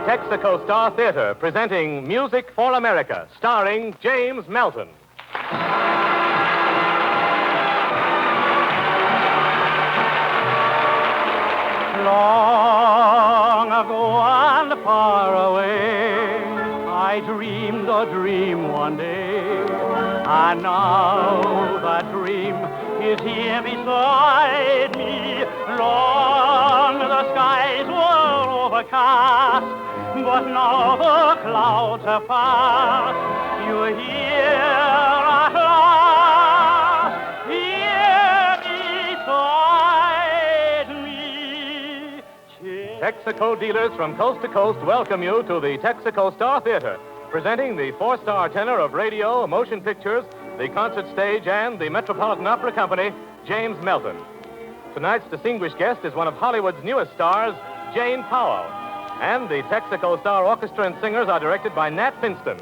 Texaco Star Theater, presenting Music for America, starring James Melton. Long ago and far away, I dreamed a dream one day, and now that dream is here beside me. Long the skies were overcast, but now the clouds have passed. You're here at last, here beside me. Texaco dealers from coast to coast welcome you to the Texaco Star Theater, presenting the four-star tenor of radio, motion pictures, the concert stage, and the Metropolitan Opera Company, James Melton. Tonight's distinguished guest is one of Hollywood's newest stars, Jane Powell. And the Texaco Star Orchestra and Singers are directed by Nat Finston.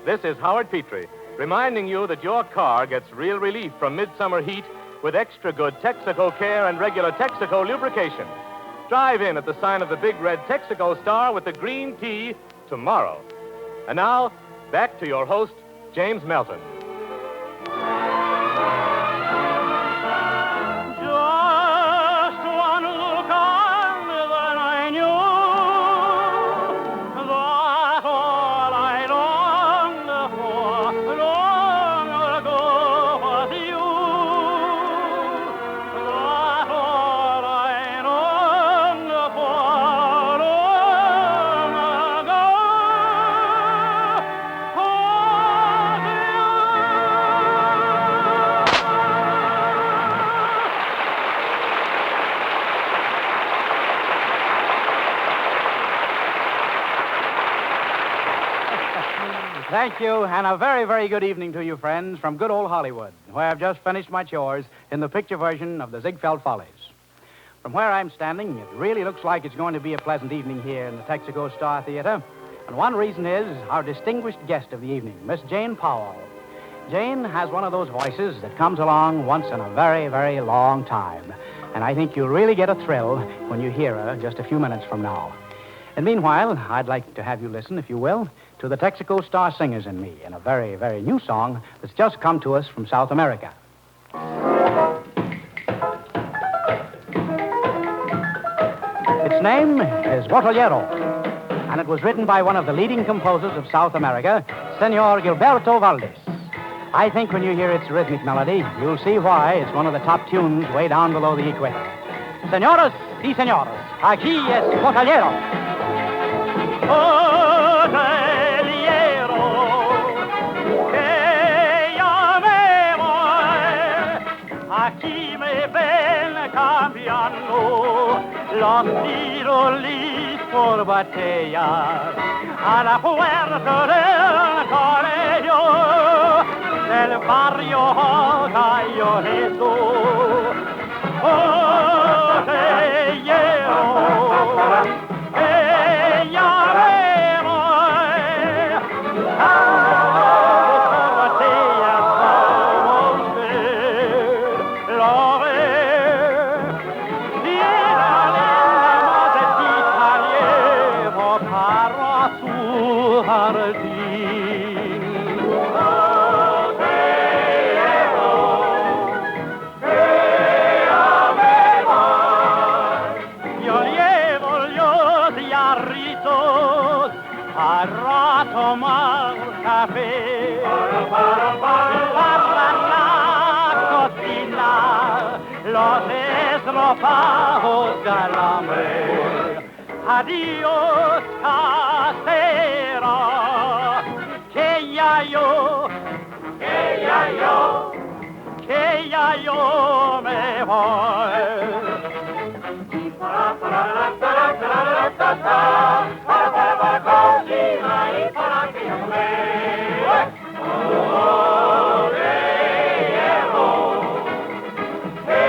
This is Howard Petrie, reminding you that your car gets real relief from midsummer heat with extra good Texaco Care and regular Texaco lubrication. Drive in at the sign of the big red Texaco Star with the green T tomorrow. And now, back to your host, James Melton. Thank you, and a very, very good evening to you, friends, from good old Hollywood, where I've just finished my chores in the picture version of the Ziegfeld Follies. From where I'm standing, it really looks like it's going to be a pleasant evening here in the Texaco Star Theater, and one reason is our distinguished guest of the evening, Miss Jane Powell. Jane has one of those voices that comes along once in a very, very long time, and I think you'll really get a thrill when you hear her just a few minutes from now. And meanwhile, I'd like to have you listen, if you will, to the Texaco Star Singers and me in a very, very new song that's just come to us from South America. Its name is Botellero, and it was written by one of the leading composers of South America, Senor Gilberto Valdez. I think when you hear its rhythmic melody, you'll see why it's one of the top tunes way down below the equator. Señoras y señores, aquí es Botellero. Aquí me ven cambiando los tirolis por batallas a la puerta del colegio del barrio Gallo Jesús. Oh, te llevo, que ya me voy por batallas como usted lo ve. Y la modecita llevo para su jardín. Para tomar café, para la cocina, los estropados del hambre. Adiós, casera, que ya yo me voy. Y para la cocina y para que yo me oh, te llevo, que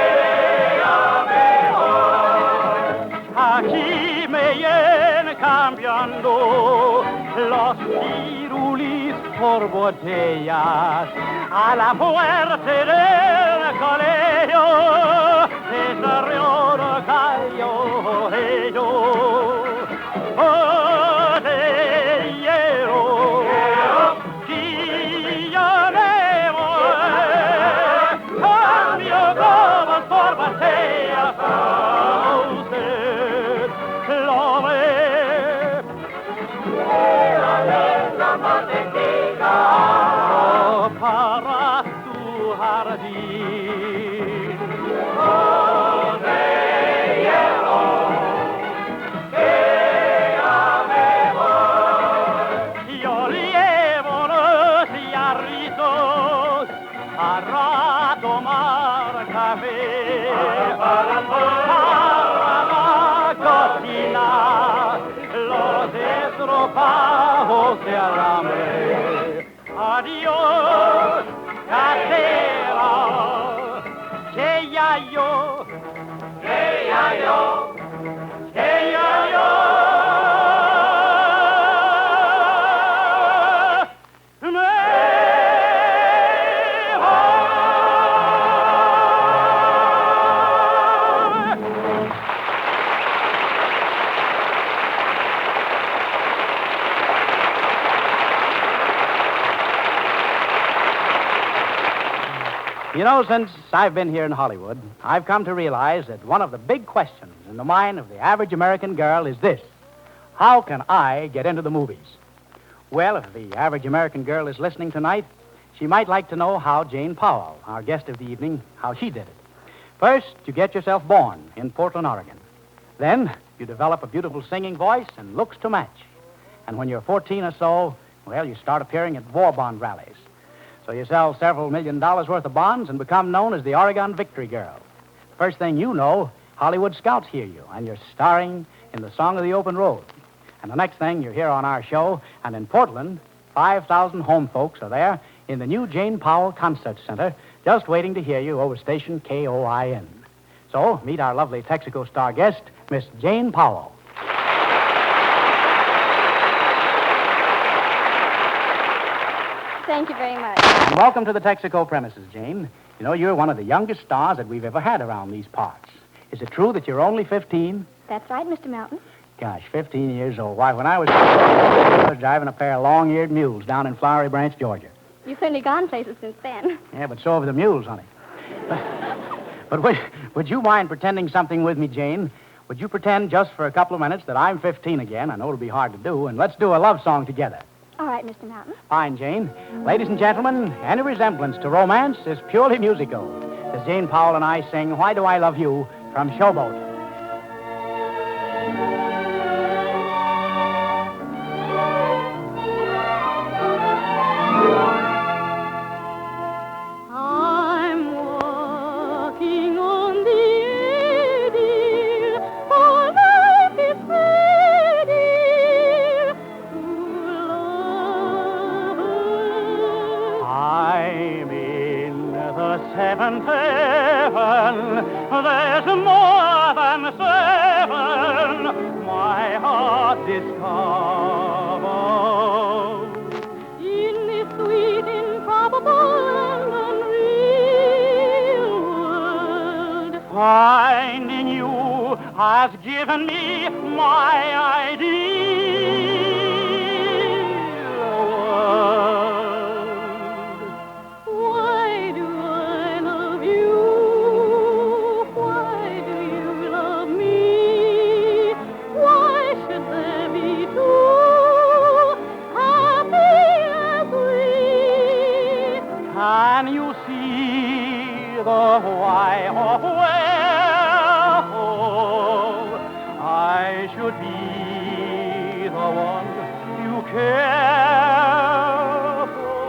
ya me voy. Aquí me vienen cambiando los pirulis por botellas a la muerte del colegio de Río Gallo. Oh, no bajo se alambre. Adiós, casera, que ya yo, que ya yo, que ya yo. You know, since I've been here in Hollywood, I've come to realize that one of the big questions in the mind of the average American girl is this: how can I get into the movies? Well, if the average American girl is listening tonight, she might like to know how Jane Powell, our guest of the evening, how she did it. First, you get yourself born in Portland, Oregon. Then, you develop a beautiful singing voice and looks to match. And when you're 14 or so, well, you start appearing at war bond rallies. So you sell several $1 million worth of bonds and become known as the Oregon Victory Girl. First thing you know, Hollywood scouts hear you, and you're starring in the Song of the Open Road. And the next thing, you're here on our show, and in Portland, 5,000 home folks are there in the new Jane Powell Concert Center, just waiting to hear you over station KOIN. So, meet our lovely Texaco star guest, Miss Jane Powell. Thank you very much. And welcome to the Texaco premises, Jane. You know, you're one of the youngest stars that we've ever had around these parts. Is it true that you're only 15? That's right, Mr. Melton. Gosh, 15 years old. Why, when I was driving a pair of long-eared mules down in Flowery Branch, Georgia. You've certainly gone places since then. Yeah, but so have the mules, honey. But would you mind pretending something with me, Jane? Would you pretend just for a couple of minutes that I'm 15 again? I know it'll be hard to do, and let's do a love song together. All right, Mr. Melton. Fine, Jane. Ladies and gentlemen, any resemblance to romance is purely musical. As Jane Powell and I sing Why Do I Love You from Showboat. I'm walking on the eddy, for life is ready to love. I'm in the seventh heaven. There's more than seven. My heart discovers. In this sweet, improbable, and unreal world, Finding you has given me my ideal world. why do I love you? Why do you love me? Why should there be two happy as we? Can you see the why or wherefore I should be the one you care for?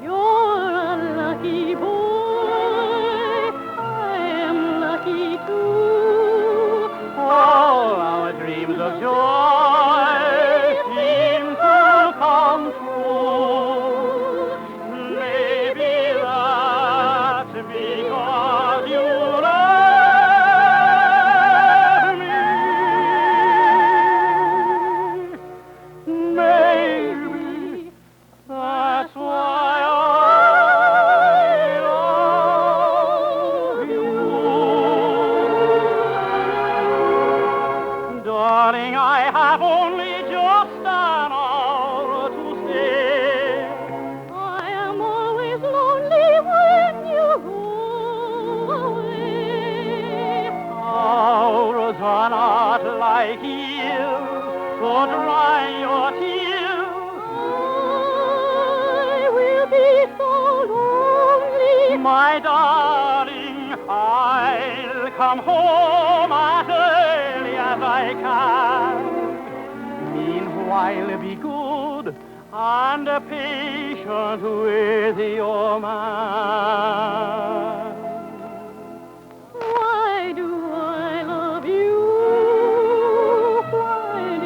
You're a lucky boy. I am lucky too. All our dreams of joy seem to come true. Maybe that's because you love me. Maybe that's why I love you. Darling, I have only just an hour to stay. I am always lonely when you go away. Hours are not like years, so dry your tears. I will be so lonely. My darling, I'll come home as early as I can. Meanwhile, be good and patient with your man. Why do I love you? Why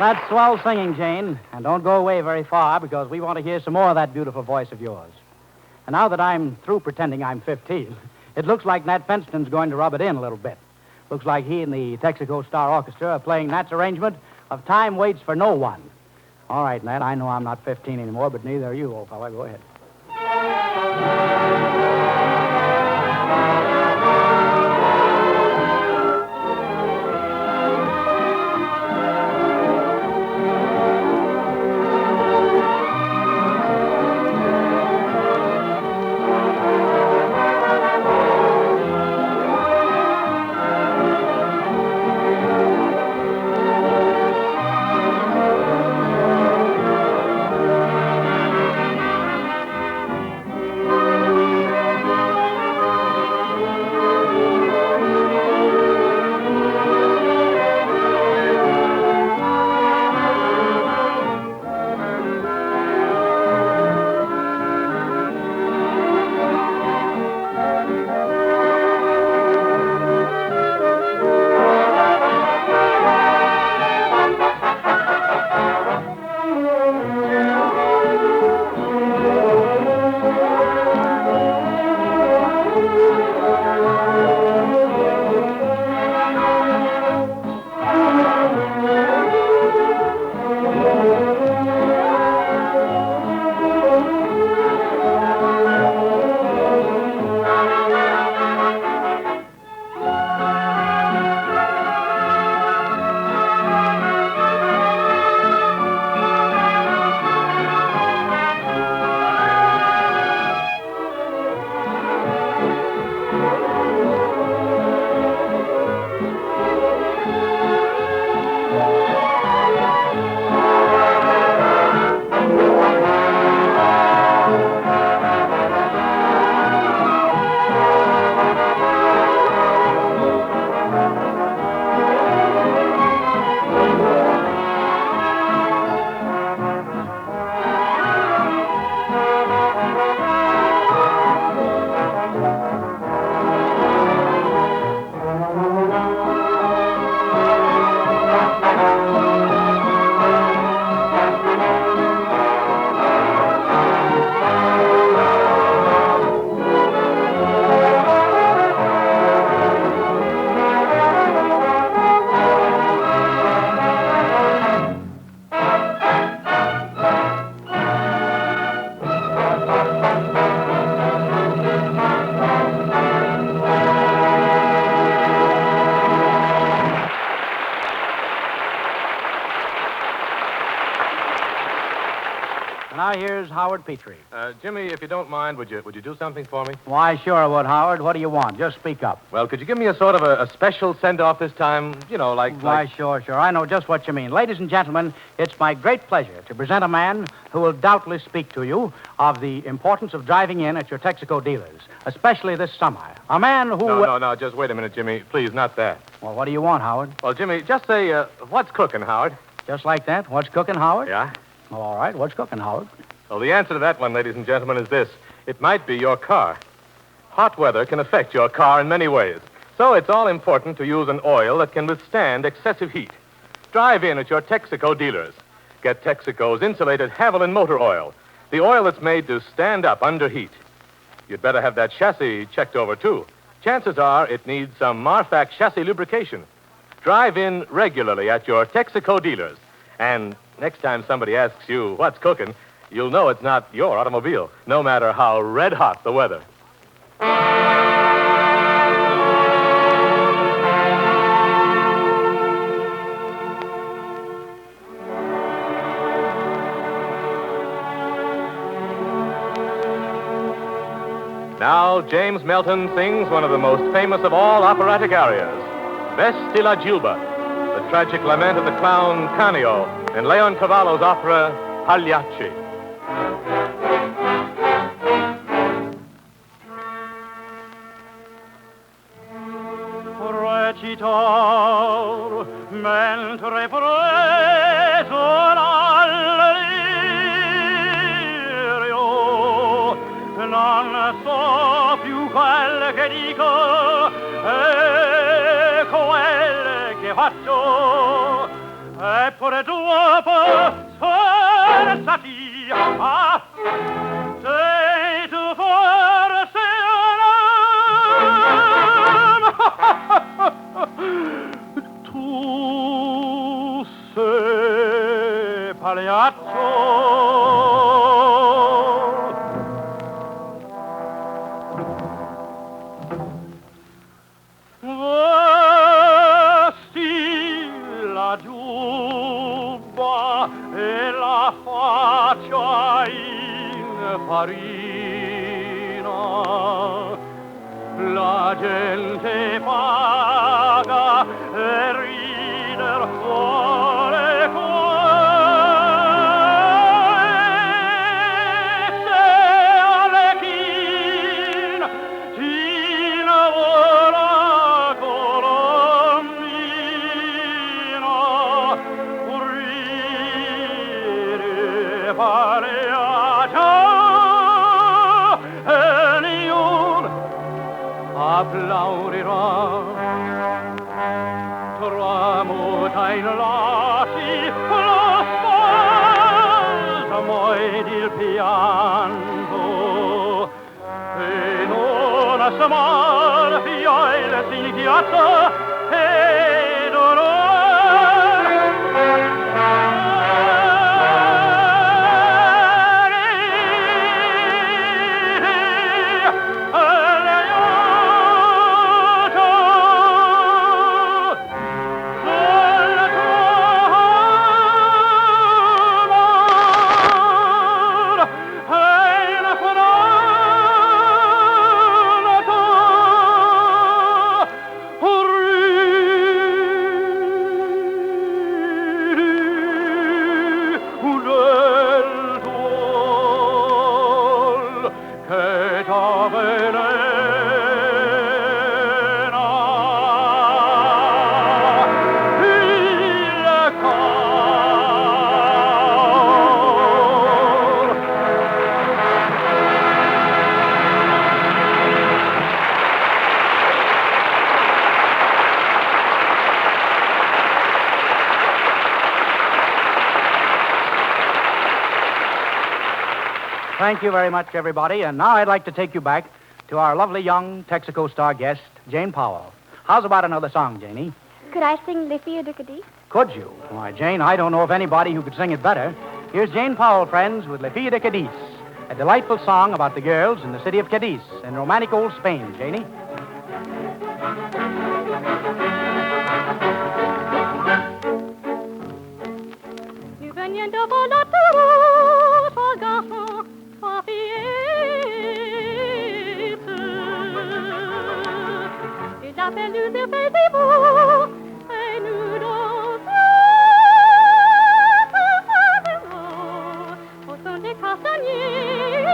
That's swell singing, Jane. And don't go away very far because we want to hear some more of that beautiful voice of yours. And now that I'm through pretending I'm 15, it looks like Nat Fenton's going to rub it in a little bit. Looks like he and the Texaco Star Orchestra are playing Nat's arrangement of Time Waits for No One. All right, Nat, I know I'm not 15 anymore, but neither are you, old fella. Go ahead. Now here's Howard Petrie. Jimmy, if you don't mind, would you do something for me? Why, sure I would, Howard. What do you want? Just speak up. Well, could you give me a sort of a special send-off this time? You know, Why, sure. I know just what you mean. Ladies and gentlemen, it's my great pleasure to present a man who will doubtless speak to you of the importance of driving in at your Texaco dealers, especially this summer. A man who... No, just wait a minute, Jimmy. Please, not that. Well, what do you want, Howard? Well, Jimmy, just say, what's cooking, Howard? Just like that? What's cooking, Howard? Yeah? Well, all right. What's cooking, Howard? Well, the answer to that one, ladies and gentlemen, is this. It might be your car. Hot weather can affect your car in many ways. So it's all important to use an oil that can withstand excessive heat. Drive in at your Texaco dealers. Get Texaco's insulated Haviland motor oil, the oil that's made to stand up under heat. You'd better have that chassis checked over, too. Chances are it needs some Marfac chassis lubrication. Drive in regularly at your Texaco dealers. And next time somebody asks you what's cooking, you'll know it's not your automobile, no matter how red hot the weather. Now, James Melton sings one of the most famous of all operatic arias, Vesti la Giuba, the tragic lament of the clown Canio in Leon Cavallo's opera Pagliacci. Recitor mentre preso dall'elirio non so più quel che dico e quel che faccio e e pure dopo sforzati, sei tu forse tu sei pagliaccio. E la faccia infarina, la gente paga e rider cuore se Alechin ti lavora colombina, applaudirà, tramuta in lati lo spasimo ed il pianto, e non smarfia il singhiazzo e dolore. Thank you very much, everybody. And now I'd like to take you back to our lovely young Texaco star guest, Jane Powell. How's about another song, Janie? Could I sing Liffey de Cadiz? Could you? Why, Jane, I don't know of anybody who could sing it better. Here's Jane Powell, friends, with Liffey de Cadiz, a delightful song about the girls in the city of Cadiz in romantic old Spain. Janie? Nu venien devant la tour, trois garçons, trois fillettes. Il a fallu des festivals, et nous dansions au son des castagniers.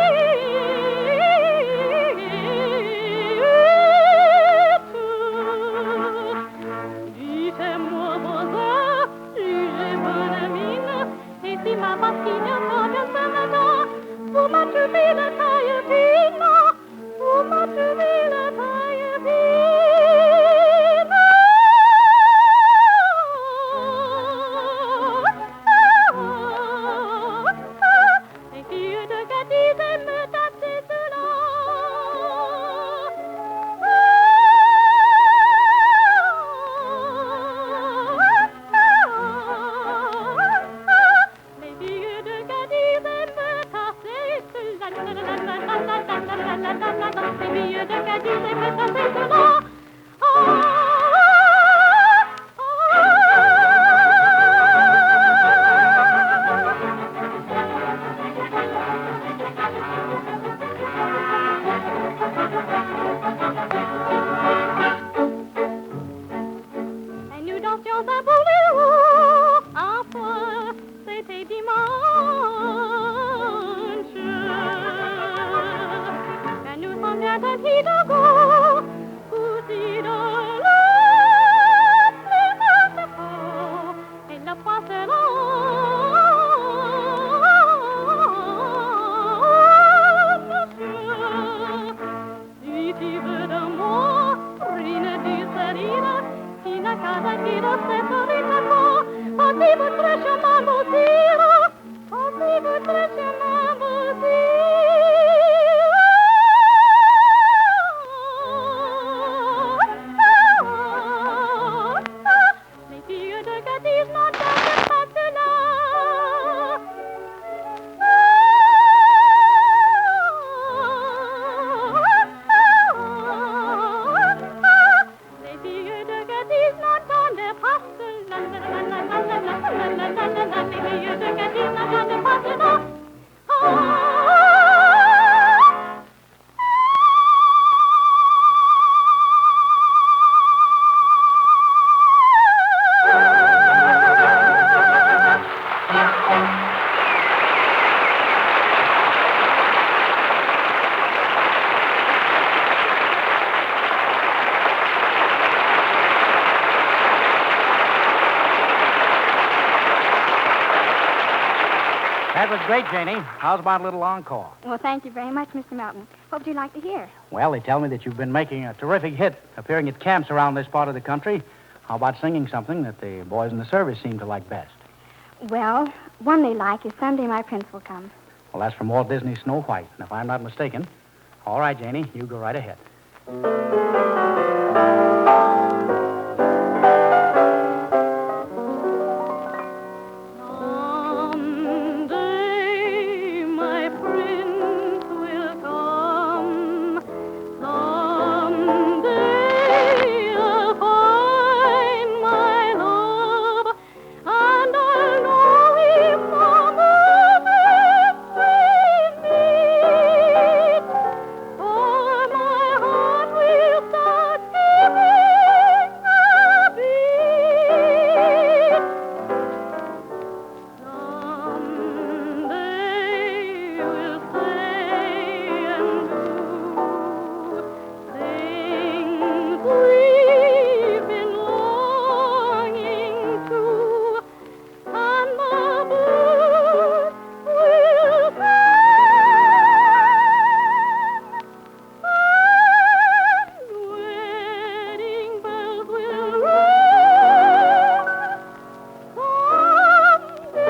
Dites-moi, voisin, jugez bonne mine, et si ma bassine revient ce matin, vous m'attrupez la taille fine, vous m'attrupez la taille fine. Les filles de Cadiz aiment danser cela. Les filles de Cadiz aiment tasser cela. Les filles de Cadiz aiment tasser cela. Et nous dansions un boléro, enfin, c'était dimanche. Et nous sommes bien un Hidalgo, cousi dans le plément et la poisson. Si tu veux de moi, rine di serina, fino a casa tiro se torita qua, si votre chemin vous tire, si votre chemin vous tire. Les filles de Cadiz n'entendent pas cela. Les filles de Cadiz n'entendent pas cela. Les filles de Cadiz n'entendent pas cela. That was great, Janie. How's about a little encore? Well, thank you very much, Mr. Melton. What would you like to hear? Well, they tell me that you've been making a terrific hit, appearing at camps around this part of the country. How about singing something that the boys in the service seem to like best? Well, one they like is Someday My Prince Will Come. Well, that's from Walt Disney's Snow White, and if I'm not mistaken. All right, Janie, you go right ahead. Someday my prince will come. Someday I'll find my love, and I'll know him from every meet. For my heart will start skipping a beat. Someday we'll say and do things we've been longing to, and the birds will sing, and wedding bells will ring. Someday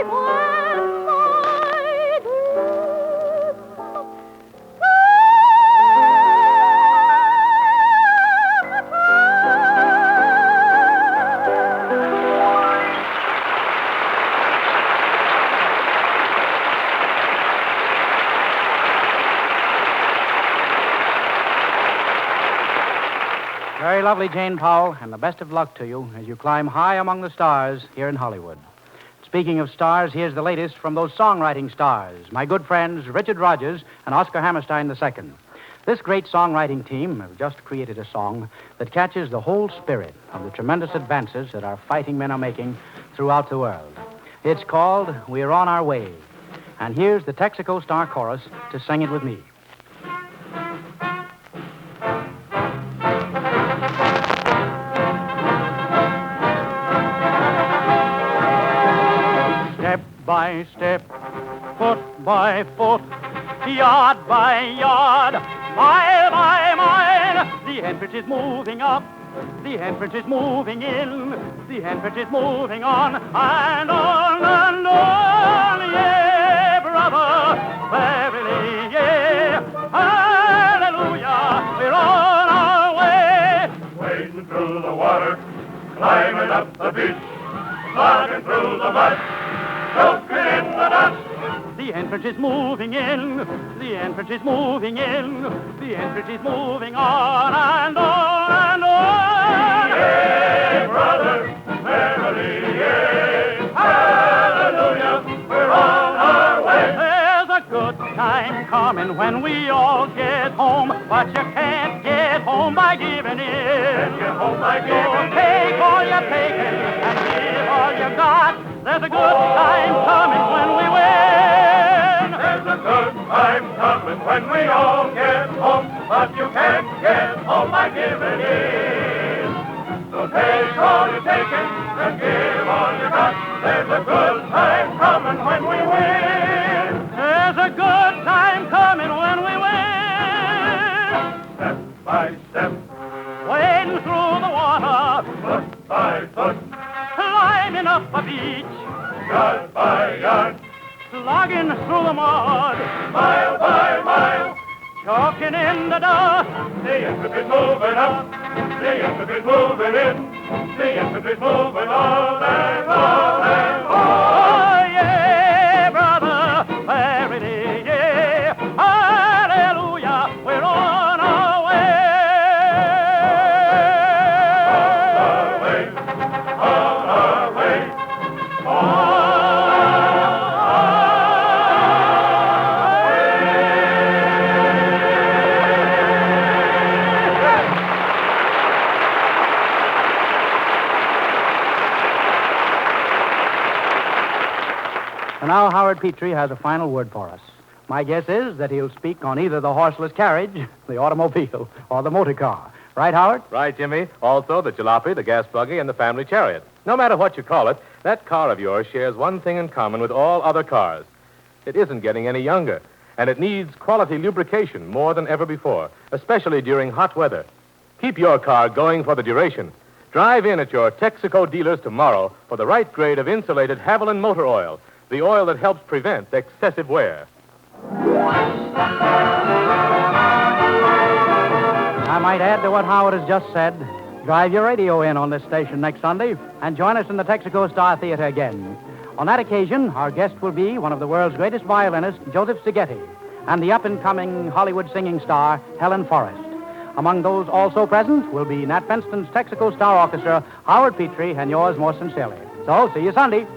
when my dreams Very lovely, Jane Powell, and the best of luck to you as you climb high among the stars here in Hollywood. Speaking of stars, here's the latest from those songwriting stars, my good friends Richard Rodgers and Oscar Hammerstein II. This great songwriting team have just created a song that catches the whole spirit of the tremendous advances that our fighting men are making throughout the world. It's called We're on Our Way. And here's the Texaco Star Chorus to sing it with me. Step by step, foot by foot, yard by yard, mile by mile, the entrance is moving up, the entrance is moving in, the entrance is moving on, and on, yeah, brother, verily, yeah, hallelujah, we're on our way. Wading through the water, climbing up the beach, slogging through the mud, soaking in the dust. The entrance is moving in, the entrance is moving in, the entrance is moving on and on and on. Yeah, brother, verily, yeah, hallelujah, we're on our way. There's a good time coming when we all get home, but you can't get home by giving in. Can't get home by giving in. Take all you're taking and give all you got. There's a good time coming when we win. There's a good time coming when we all get home, but you can't get home by giving in. So take all you're taking and give all you got. There's a good time coming when we win. There's a good time coming when we win. Step by step, Wading through the water, foot by foot, climbing up a Talking in the dust. The infantry's moving up. The infantry's moving in. The infantry's moving all and all and all. Oh, yeah, brother, verily, yeah. Hallelujah, we're on our way. On our way. And now Howard Petrie has a final word for us. My guess is that he'll speak on either the horseless carriage, the automobile, or the motor car. Right, Howard? Right, Jimmy. Also, the jalopy, the gas buggy, and the family chariot. No matter what you call it, that car of yours shares one thing in common with all other cars. It isn't getting any younger, and it needs quality lubrication more than ever before, especially during hot weather. Keep your car going for the duration. Drive in at your Texaco dealers tomorrow for the right grade of insulated Haviland motor oil, the oil that helps prevent excessive wear. I might add to what Howard has just said. Drive your radio in on this station next Sunday and join us in the Texaco Star Theater again. On that occasion, our guest will be one of the world's greatest violinists, Joseph Szigeti, and the up-and-coming Hollywood singing star, Helen Forrest. Among those also present will be Nat Benston's Texaco Star Orchestra, Howard Petrie, and yours most sincerely. So, see you Sunday.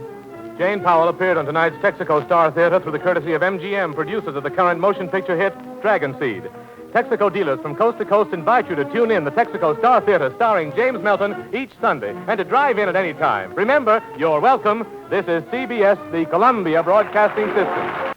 Jane Powell appeared on tonight's Texaco Star Theater through the courtesy of MGM, producers of the current motion picture hit, Dragon Seed. Texaco dealers from coast to coast invite you to tune in the Texaco Star Theater starring James Melton each Sunday and to drive in at any time. Remember, you're welcome. This is CBS, the Columbia Broadcasting System.